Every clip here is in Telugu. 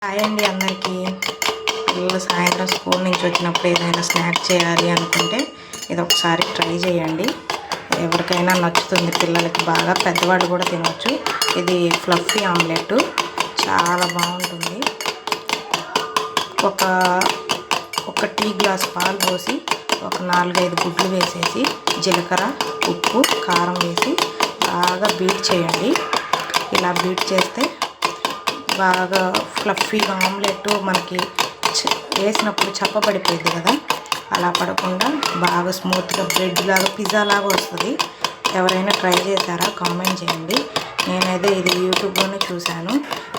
హాయ్ అండి అందరికీ. పిల్లలు సాయంత్రం స్కూల్ నుంచి వచ్చినప్పుడు ఏదైనా స్నాక్ చేయాలి అనుకుంటే ఇది ఒకసారి ట్రై చేయండి. ఎవరికైనా నచ్చుతుంది, పిల్లలకి బాగా, పెద్దవాళ్ళు కూడా తినవచ్చు. ఇది ఫ్లఫీ ఆమ్లెట్ చాలా బాగుంటుంది. ఒక టీ గ్లాస్ పాలు పోసి ఒక 4-5 గుడ్లు వేసేసి జీలకర్ర, ఉప్పు, కారం వేసి బాగా బీట్ చేయండి. ఇలా బీట్ చేస్తే బాగా ఫ్లఫీగా ఆమ్లెట్ మనకి వేసినప్పుడు చప్పబడిపోయింది కదా, అలా పడకుండా బాగా స్మూత్గా బ్రెడ్ లాగా, పిజ్జా లాగా వస్తుంది. ఎవరైనా ట్రై చేశారా కామెంట్ చేయండి. నేనైతే ఇది యూట్యూబ్లోనే చూశాను.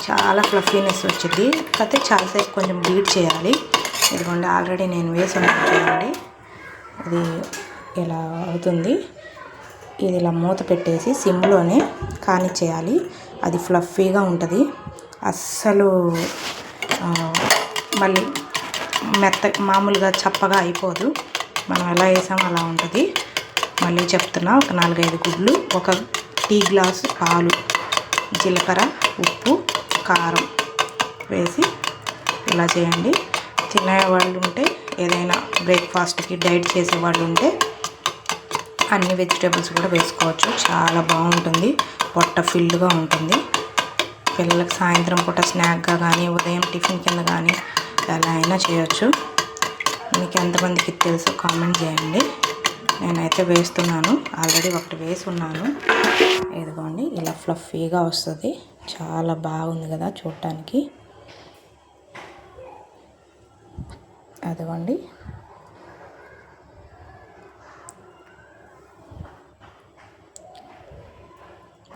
చాలా ఫ్లఫీనెస్ వచ్చింది. కాకపోతే చాలాసేపు కొంచెం బీట్ చేయాలి. ఇదిగోండి ఆల్రెడీ నేను వేసుకున్నాను చూడండి. ఇది ఇలా అవుతుంది. ఇది ఇలా మూత పెట్టేసి సిమ్లోనే కానిచ్చేయాలి. అది ఫ్లఫీగా ఉంటుంది. అస్సలు మళ్ళీ మామూలుగా చప్పగా అయిపోదు. మనం ఎలా వేసామో అలా ఉంటుంది. మళ్ళీ చెప్తున్నా, ఒక 4-5 గుడ్లు, ఒక టీ గ్లాసు పాలు, జీలకర్ర, ఉప్పు, కారం వేసి ఇలా చేయండి. తినేవాళ్ళు ఉంటే, ఏదైనా బ్రేక్ఫాస్ట్కి డైట్ చేసేవాళ్ళు ఉంటే అన్ని వెజిటేబుల్స్ కూడా వేసుకోవచ్చు. చాలా బాగుంటుంది. పొట్ట ఫిల్గా ఉంటుంది. పిల్లలకు సాయంత్రం పూట స్నాక్గా కానీ, ఉదయం టిఫిన్ కింద కానీ ఎలా అయినా చేయొచ్చు. మీకు ఎంతమందికి తెలుసో కామెంట్ చేయండి. నేనైతే వేస్తున్నాను. ఆల్రెడీ ఒకటి వేసి ఉన్నాను. ఇదిగోండి ఇలా ఫ్లఫీగా వస్తుంది. చాలా బాగుంది కదా చూడటానికి. అదిగోండి.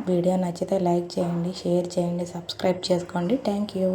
వీడియో నచ్చితే లైక్ చేయండి, షేర్ చేయండి, సబ్స్క్రైబ్ చేసుకోండి. Thank you.